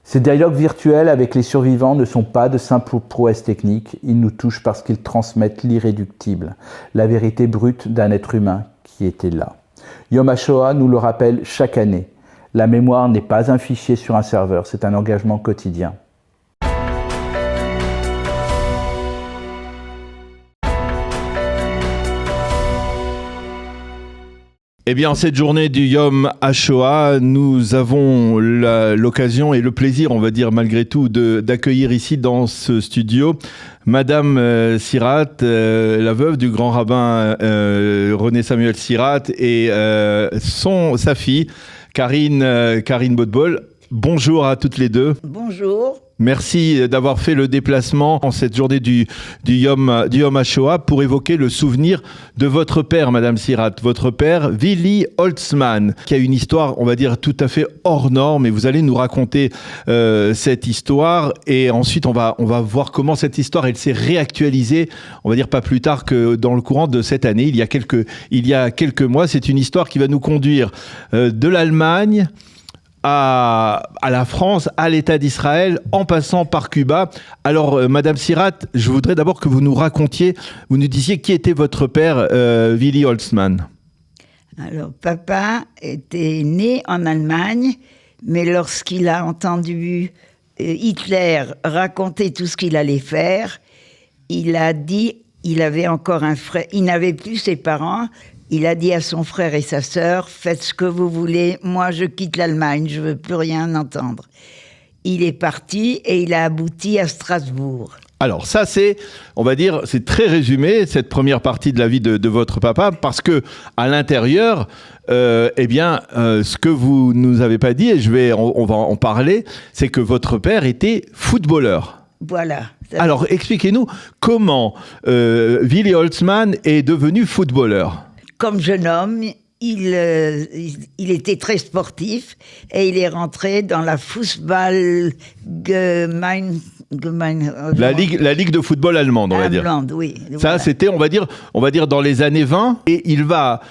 Ces dialogues virtuels avec les survivants ne sont pas de simples prouesses techniques, ils nous touchent parce qu'ils transmettent l'irréductible, la vérité brute d'un être humain qui était là. Yom HaShoah nous le rappelle chaque année. La mémoire n'est pas un fichier sur un serveur, c'est un engagement quotidien. Eh bien, en cette journée du Yom HaShoah, nous avons l'occasion et le plaisir, on va dire malgré tout, d'accueillir ici dans ce studio Madame Sirat, la veuve du grand rabbin René Samuel Sirat et sa fille Karine Botbol. Bonjour à toutes les deux. Bonjour. Merci d'avoir fait le déplacement en cette journée du Yom HaShoah pour évoquer le souvenir de votre père, Madame Sirat. Votre père, Willy Holtzman, qui a une histoire, on va dire, tout à fait hors norme. Et vous allez nous raconter cette histoire. Et ensuite, on va voir comment cette histoire, elle s'est réactualisée, on va dire pas plus tard que dans le courant de cette année. Il y a quelques mois, c'est une histoire qui va nous conduire de l'Allemagne à la France, à l'État d'Israël, en passant par Cuba. Alors, Madame Sirat, je voudrais d'abord que vous nous racontiez, vous nous disiez qui était votre père, Willy Holtzman. Alors, papa était né en Allemagne, mais lorsqu'il a entendu Hitler raconter tout ce qu'il allait faire, il a dit, il avait encore un frère, il n'avait plus ses parents. Il a dit à son frère et sa sœur, faites ce que vous voulez, moi je quitte l'Allemagne, je ne veux plus rien entendre. Il est parti et il a abouti à Strasbourg. Alors ça c'est, on va dire, c'est très résumé, cette première partie de la vie de votre papa, parce que à l'intérieur, ce que vous nous avez pas dit, et on va en parler, c'est que votre père était footballeur. Voilà. Alors expliquez-nous comment Willy Holtzman est devenu footballeur. Comme jeune homme, il était très sportif et il est rentré dans la Fußballgemeinde. La ligue de football allemande, on va dire. Oui. Ça, voilà. c'était, on va dire dans les années 20. Et il va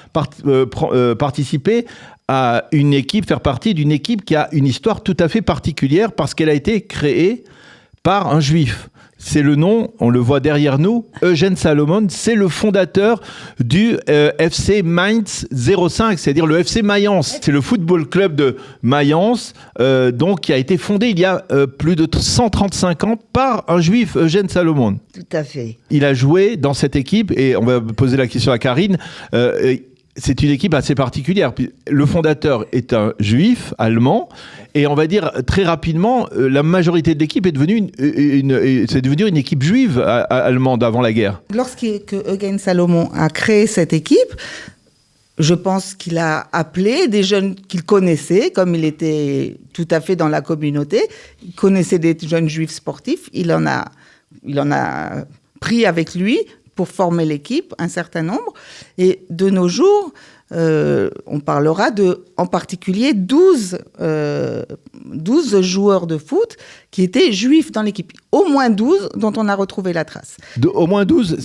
participer à une équipe, faire partie d'une équipe qui a une histoire tout à fait particulière parce qu'elle a été créée par un juif. C'est le nom, on le voit derrière nous, Eugène Salomon, c'est le fondateur du FC Mainz 05, c'est-à-dire le FC Mayence. C'est le football club de Mayence, donc qui a été fondé il y a plus de 135 ans par un juif, Eugène Salomon. Tout à fait. Il a joué dans cette équipe, et on va poser la question à Karine, c'est une équipe assez particulière. Le fondateur est un juif allemand, et on va dire très rapidement, la majorité de l'équipe est devenue une équipe juive allemande avant la guerre. Eugen Salomon a créé cette équipe, je pense qu'il a appelé des jeunes qu'il connaissait, comme il était tout à fait dans la communauté. Il connaissait des jeunes juifs sportifs. Il en a pris avec lui pour former l'équipe, un certain nombre. Et de nos jours, on parlera en particulier 12 joueurs de foot qui étaient juifs dans l'équipe. Au moins 12 dont on a retrouvé la trace. Au moins 12,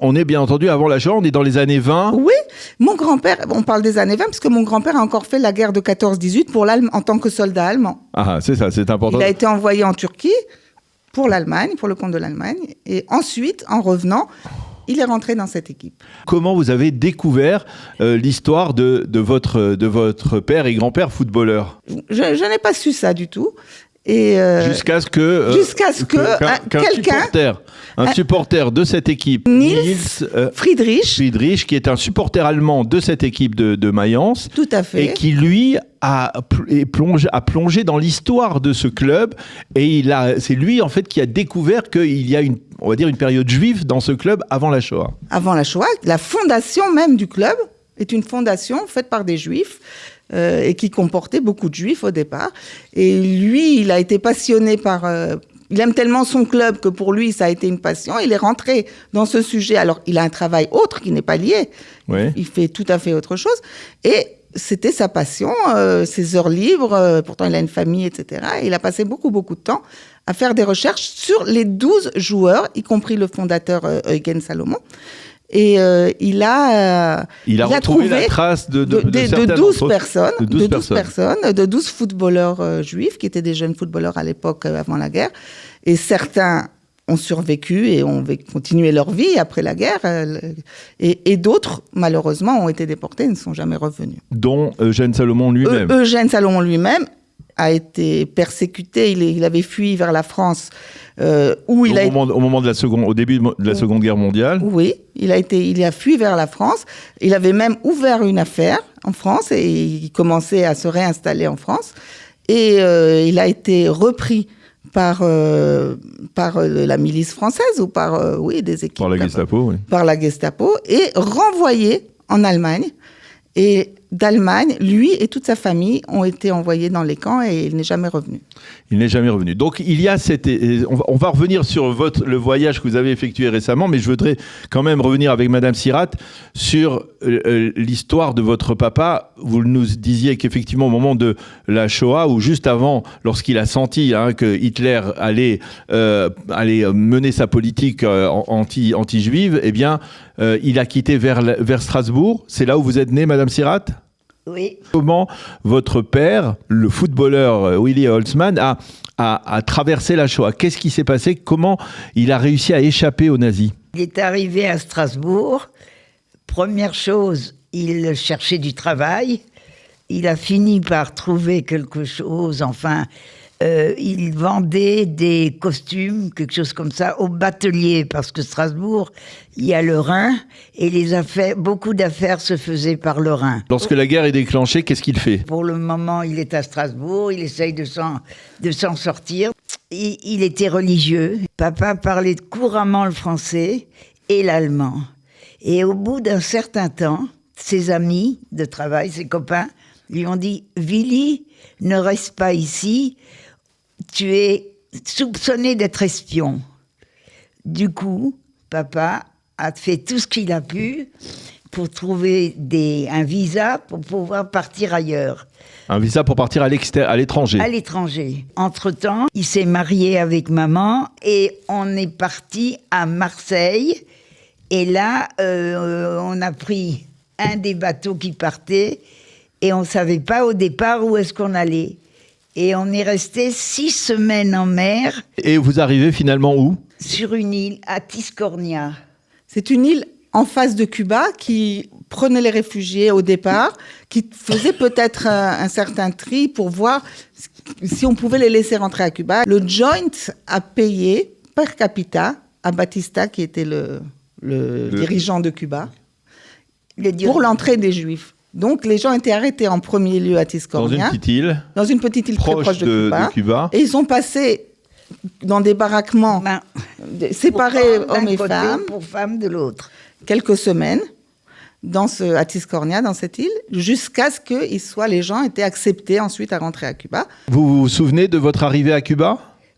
on est bien entendu avant la Shoah, on est dans les années 20. Oui, mon grand-père, on parle des années 20 parce que mon grand-père a encore fait la guerre de 14-18 en tant que soldat allemand. Ah, c'est ça, c'est important. Il a été envoyé en Turquie pour l'Allemagne, pour le compte de l'Allemagne. Et ensuite, en revenant, il est rentré dans cette équipe. Comment vous avez découvert l'histoire de votre père et grand-père footballeur ? Je n'ai pas su ça du tout. Et jusqu'à ce que un supporter de cette équipe, Nils Friedrich, qui est un supporter allemand de cette équipe de Mayence, tout à fait, et qui lui a plongé dans l'histoire de ce club, et c'est lui en fait qui a découvert qu'il y a une période juive dans ce club avant la Shoah. Avant la Shoah, la fondation même du club est une fondation faite par des juifs. Et qui comportait beaucoup de juifs au départ. Et lui, il a été passionné il aime tellement son club que pour lui, ça a été une passion. Il est rentré dans ce sujet. Alors, il a un travail autre qui n'est pas lié. Ouais. Il fait tout à fait autre chose. Et c'était sa passion, ses heures libres. Pourtant, il a une famille, etc. Et il a passé beaucoup, beaucoup de temps à faire des recherches sur les 12 joueurs, y compris le fondateur Eugen Salomon. Et il a retrouvé la trace de 12 personnes, de 12 footballeurs juifs qui étaient des jeunes footballeurs à l'époque avant la guerre. Et certains ont survécu et ont continué leur vie après la guerre. Et d'autres, malheureusement, ont été déportés et ne sont jamais revenus. Dont Eugène Salomon lui-même. Eugène Salomon lui-même a été persécuté. Il avait fui vers la France. Au début de la Seconde Guerre mondiale. Oui, il a fui vers la France. Il avait même ouvert une affaire en France et il commençait à se réinstaller en France. Et il a été repris par la milice française ou par des équipes. Par la Gestapo, oui. Par la Gestapo et renvoyé en Allemagne. Et d'Allemagne, lui et toute sa famille ont été envoyés dans les camps et il n'est jamais revenu. Il n'est jamais revenu. Donc il y a on va revenir sur le voyage que vous avez effectué récemment, mais je voudrais quand même revenir avec Madame Sirat sur l'histoire de votre papa. Vous nous disiez qu'effectivement au moment de la Shoah, ou juste avant, lorsqu'il a senti que Hitler allait mener sa politique anti-juive, eh bien il a quitté vers Strasbourg. C'est là où vous êtes née, Madame Sirat ? Oui. Comment votre père, le footballeur Willy Holzmann, a traversé la Shoah ? Qu'est-ce qui s'est passé ? Comment il a réussi à échapper aux nazis ? Il est arrivé à Strasbourg. Première chose, il cherchait du travail. Il a fini par trouver quelque chose, il vendait des costumes, quelque chose comme ça, au batelier, parce que Strasbourg, il y a le Rhin, et beaucoup d'affaires se faisaient par le Rhin. Lorsque la guerre est déclenchée, qu'est-ce qu'il fait ? Pour le moment, il est à Strasbourg, il essaye de s'en sortir. Il était religieux. Papa parlait couramment le français et l'allemand. Et au bout d'un certain temps, ses amis de travail, ses copains, lui ont dit « Willy, ne reste pas ici, tu es soupçonné d'être espion. » Du coup, papa a fait tout ce qu'il a pu pour trouver un visa pour pouvoir partir ailleurs. Un visa pour partir à l'étranger. À l'étranger. Entre-temps, il s'est marié avec maman et on est parti à Marseille. Et là, on a pris un des bateaux qui partait et on ne savait pas au départ où est-ce qu'on allait. Et on est resté 6 semaines en mer. Et vous arrivez finalement où ? Sur une île, à Tiscornia. C'est une île en face de Cuba qui prenait les réfugiés au départ, qui faisait peut-être un certain tri pour voir si on pouvait les laisser rentrer à Cuba. Le Joint a payé per capita à Batista, qui était le dirigeant de Cuba. pour l'entrée des Juifs. Donc, les gens étaient arrêtés en premier lieu à Tiscornia. Dans une petite île très proche de Cuba. Et ils sont passés dans des baraquements séparés, hommes et femmes. Pour femmes de l'autre. Quelques semaines à Tiscornia, dans cette île, jusqu'à ce que les gens étaient acceptés ensuite à rentrer à Cuba. Vous vous souvenez de votre arrivée à Cuba ?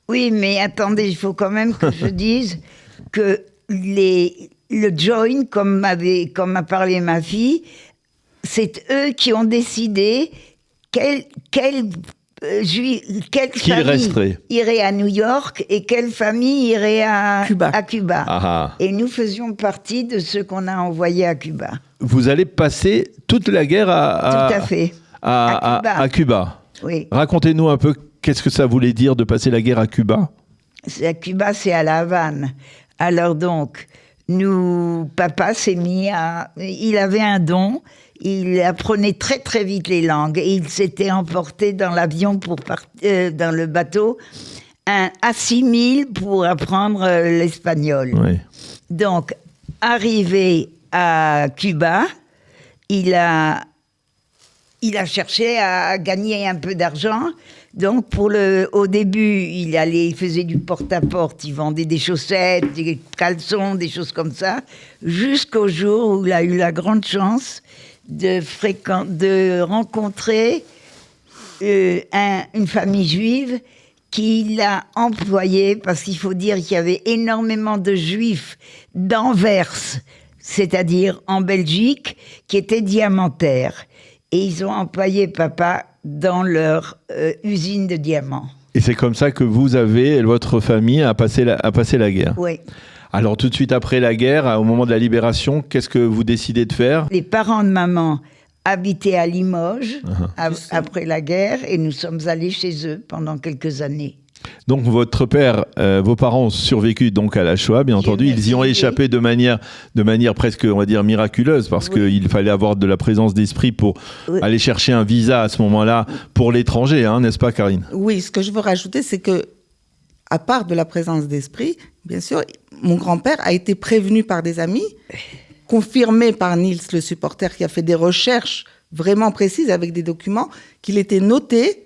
Oui, mais attendez, il faut quand même que je dise que le joint, comme a parlé ma fille, c'est eux qui ont décidé quelle famille irait à New York et quelle famille irait à Cuba. Ah. Et nous faisions partie de ceux qu'on a envoyés à Cuba. Vous allez passer toute la guerre Tout à fait. À Cuba. Oui. Racontez-nous un peu, qu'est-ce que ça voulait dire de passer la guerre à Cuba ? À Cuba, c'est à La Havane. Alors donc, papa s'est mis il avait un don. Il apprenait très très vite les langues et il s'était emporté dans l'avion dans le bateau à 6000 pour apprendre l'espagnol. Oui. Donc, arrivé à Cuba, il a cherché à gagner un peu d'argent. Donc, au début, il faisait du porte-à-porte, il vendait des chaussettes, des caleçons, des choses comme ça, jusqu'au jour où il a eu la grande chance de rencontrer une famille juive qui l'a employé, parce qu'il faut dire qu'il y avait énormément de juifs d'Anvers, c'est-à-dire en Belgique, qui étaient diamantaires. Et ils ont employé papa dans leur usine de diamants. Et c'est comme ça que votre famille a passé la guerre. Oui. Alors tout de suite après la guerre, au moment de la libération, qu'est-ce que vous décidez de faire ? Les parents de maman habitaient à Limoges après la guerre et nous sommes allés chez eux pendant quelques années. Donc votre père, vos parents ont survécu donc à la Shoah, bien entendu. Ils y ont échappé de manière presque, on va dire, miraculeuse, parce qu'il fallait avoir de la présence d'esprit pour aller chercher un visa à ce moment-là pour l'étranger, n'est-ce pas, Karine ? Oui, ce que je veux rajouter, c'est que, à part de la présence d'esprit, bien sûr, mon grand-père a été prévenu par des amis, confirmé par Niels, le supporter, qui a fait des recherches vraiment précises avec des documents, qu'il était noté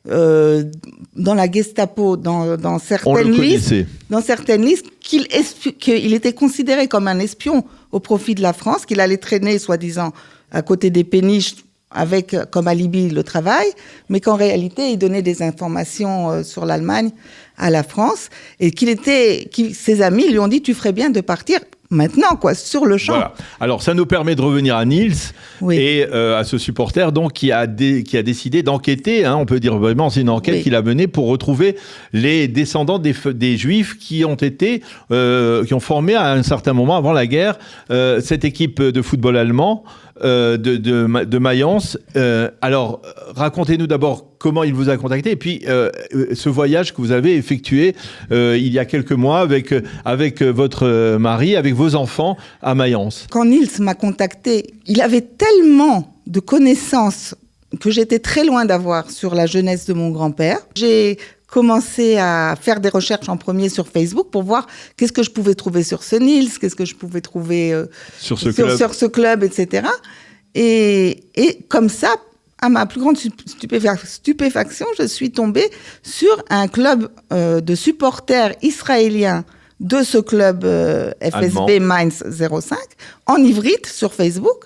dans la Gestapo, dans certaines listes, qu'il était considéré comme un espion au profit de la France, qu'il allait traîner, soi-disant, à côté des péniches, avec comme alibi le travail, mais qu'en réalité, il donnait des informations sur l'Allemagne à la France, et ses amis lui ont dit « tu ferais bien de partir ». Maintenant, sur le champ. Voilà. Alors, ça nous permet de revenir à Niels et à ce supporter donc, qui a décidé d'enquêter. On peut dire vraiment, c'est une enquête qu'il a menée pour retrouver les descendants des Juifs qui ont formé à un certain moment, avant la guerre, cette équipe de football allemand de Mayence. Alors, racontez-nous d'abord comment il vous a contacté et puis ce voyage que vous avez effectué il y a quelques mois avec votre mari, avec vos enfants à Mayence. Quand Niels m'a contacté, il avait tellement de connaissances que j'étais très loin d'avoir sur la jeunesse de mon grand-père. J'ai commencé à faire des recherches en premier sur Facebook pour voir qu'est-ce que je pouvais trouver sur ce Niels, qu'est-ce que je pouvais trouver sur ce club, etc. Et comme ça, à ma plus grande stupéfaction, je suis tombée sur un club de supporters israéliens de ce club FSB Mainz 05 en ivrite sur Facebook.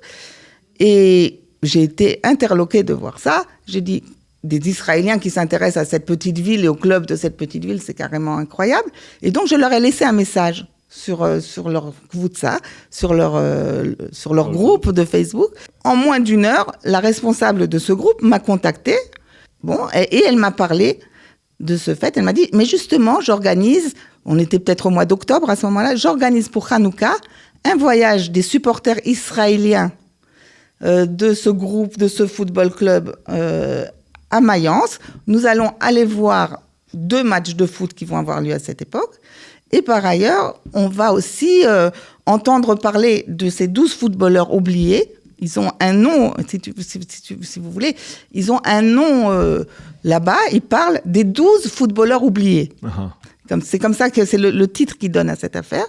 Et j'ai été interloquée de voir ça. J'ai dit, des Israéliens qui s'intéressent à cette petite ville et au club de cette petite ville, c'est carrément incroyable. Et donc, je leur ai laissé un message sur leur Kvutsa, sur leur groupe de Facebook. En moins d'une heure, la responsable de ce groupe m'a contactée. Et elle m'a parlé de ce fait. Elle m'a dit, mais justement, j'organise, on était peut-être au mois d'octobre à ce moment-là, j'organise pour Hanouka un voyage des supporters israéliens de ce groupe, de ce football club à Mayence. Nous allons aller voir 2 matchs de foot qui vont avoir lieu à cette époque. Et par ailleurs, on va aussi entendre parler de ces 12 footballeurs oubliés. Ils ont un nom, si vous voulez, ils ont un nom là-bas. Ils parlent des 12 footballeurs oubliés. Uh-huh. C'est comme ça que c'est le titre qu'ils donnent à cette affaire.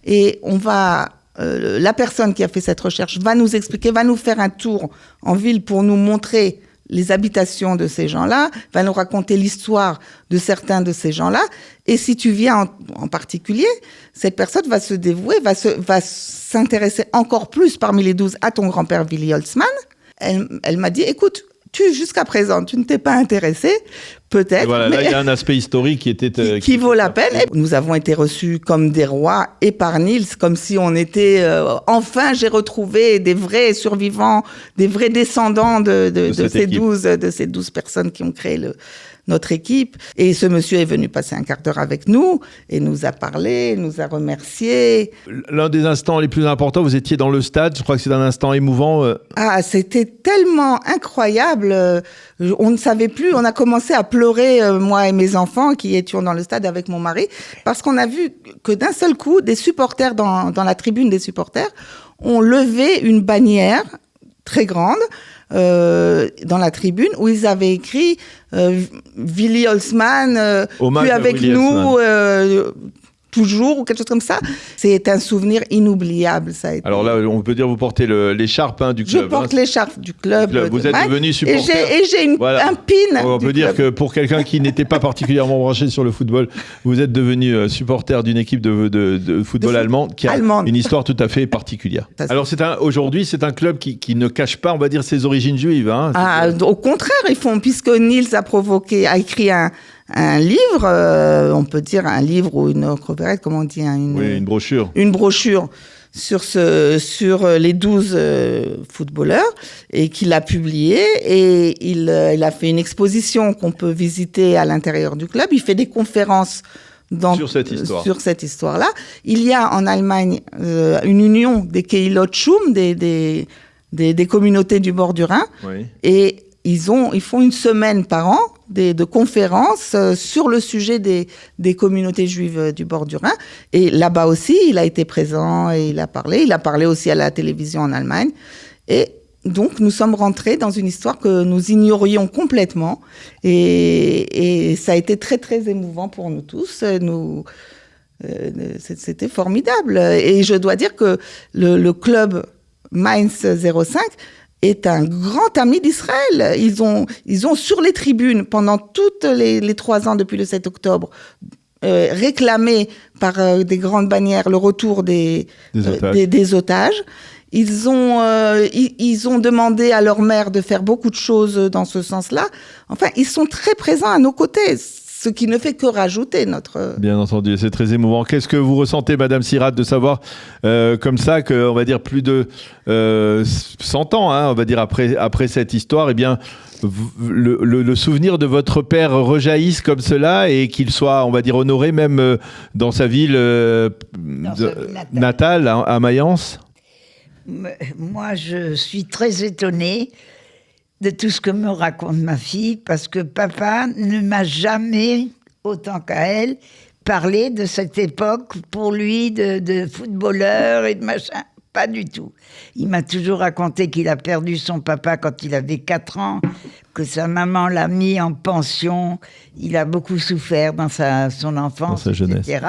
Et on va la personne qui a fait cette recherche va nous expliquer, va nous faire un tour en ville pour nous montrer les habitations de ces gens-là, va nous raconter l'histoire de certains de ces gens-là. Et si tu viens en particulier, cette personne va se dévouer, va s'intéresser encore plus parmi les 12 à ton grand-père Willy Holtzmann. Elle m'a dit, écoute, jusqu'à présent, tu ne t'es pas intéressé, peut-être. Et voilà, là, il y a un aspect historique qui vaut la peine. Et nous avons été reçus comme des rois et par Niels, comme si on était... enfin, j'ai retrouvé des vrais survivants, des vrais descendants de ces 12 personnes qui ont créé notre équipe. Et ce monsieur est venu passer un quart d'heure avec nous et nous a parlé, nous a remerciés. L'un des instants les plus importants, vous étiez dans le stade, je crois que c'est un instant émouvant. Ah, c'était tellement incroyable. On ne savait plus, on a commencé à pleurer, moi et mes enfants qui étions dans le stade avec mon mari, parce qu'on a vu que d'un seul coup, des supporters dans la tribune des supporters ont levé une bannière très grande dans la tribune où ils avaient écrit Willy Holtzmann, puis avec nous toujours, ou quelque chose comme ça. C'est un souvenir inoubliable, ça a été. Alors là, on peut dire vous portez l'écharpe du club. Je porte l'écharpe du club. Vous êtes devenu supporter. Et j'ai un pin. On peut dire que pour quelqu'un qui n'était pas particulièrement branché sur le football, vous êtes devenu supporter d'une équipe de football allemand qui a une histoire tout à fait particulière. Alors aujourd'hui, c'est un club qui ne cache pas, on va dire, ses origines juives. Hein. Au contraire, puisque Niels a écrit un livre, on peut dire un livre ou une recevette, comment on dit, une brochure. Une brochure sur les 12 footballeurs et qu'il a publié, et il a fait une exposition qu'on peut visiter à l'intérieur du club. Il fait des conférences sur cette histoire-là. Il y a en Allemagne une union des Keilot Schum, des communautés du bord du Rhin, oui. Et ils font une semaine par an de conférences sur le sujet des communautés juives du bord du Rhin. Et là-bas aussi, il a été présent et il a parlé aussi à la télévision en Allemagne. Et donc, nous sommes rentrés dans une histoire que nous ignorions complètement. Et ça a été très, très émouvant pour nous tous. C'était formidable. Et je dois dire que le club Mainz 05 est un grand ami d'Israël. Ils ont sur les tribunes, pendant toutes les 3 ans depuis le 7 octobre, réclamé par des grandes bannières le retour des otages. Ils ont demandé à leur maire de faire beaucoup de choses dans ce sens-là. Enfin, ils sont très présents à nos côtés. Ce qui ne fait que rajouter notre... Bien entendu, c'est très émouvant. Qu'est-ce que vous ressentez, Madame Sirat, de savoir comme ça qu'on va dire plus de 100 ans, on va dire après cette histoire, eh bien, le souvenir de votre père rejaillisse comme cela et qu'il soit, on va dire, honoré même dans sa ville natale, à Mayence? Moi, je suis très étonnée de tout ce que me raconte ma fille, parce que papa ne m'a jamais, autant qu'à elle, parlé de cette époque, pour lui, de footballeur et de machin. Pas du tout. Il m'a toujours raconté qu'il a perdu son papa quand il avait 4 ans, que sa maman l'a mis en pension. Il a beaucoup souffert dans son enfance, dans sa jeunesse. etc.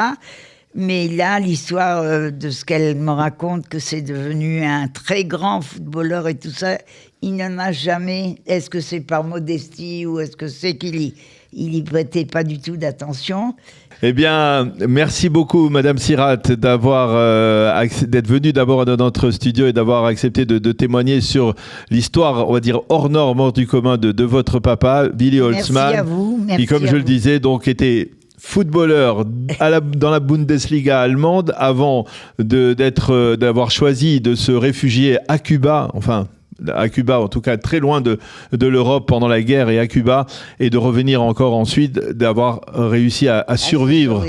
Mais là, l'histoire de ce qu'elle me raconte, que c'est devenu un très grand footballeur et tout ça, il n'en a jamais. Est-ce que c'est par modestie ou est-ce que c'est qu'il y prêtait pas du tout d'attention? Eh bien, merci beaucoup, Madame Sirat, d'être venue d'abord dans notre studio et d'avoir accepté de témoigner sur l'histoire, on va dire, hors norme, hors du commun de votre papa, Willy Holtzmann. Merci à vous. Qui, comme je le disais, donc était footballeur dans la Bundesliga allemande avant d'avoir choisi de se réfugier à Cuba, en tout cas très loin de l'Europe pendant la guerre et à Cuba, et de revenir encore ensuite, d'avoir réussi à survivre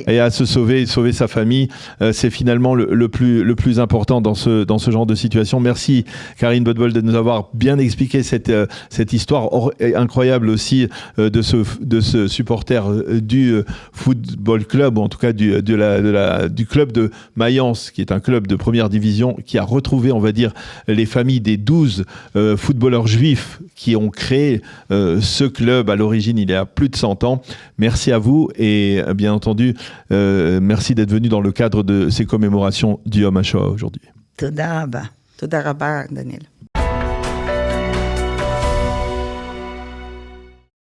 et à se sauver sa famille. C'est finalement le plus important dans ce genre de situation. Merci Karine Botbol de nous avoir bien expliqué cette histoire incroyable aussi de ce supporter du football club, ou en tout cas du club de Mayence, qui est un club de première division, qui a retrouvé, on va dire, les familles des 12 12 footballeurs juifs qui ont créé ce club à l'origine il y a plus de 100 ans. Merci à vous et bien entendu, merci d'être venu dans le cadre de ces commémorations du Yom HaShoah aujourd'hui. Toda Rabba. Toda Rabba, Daniel.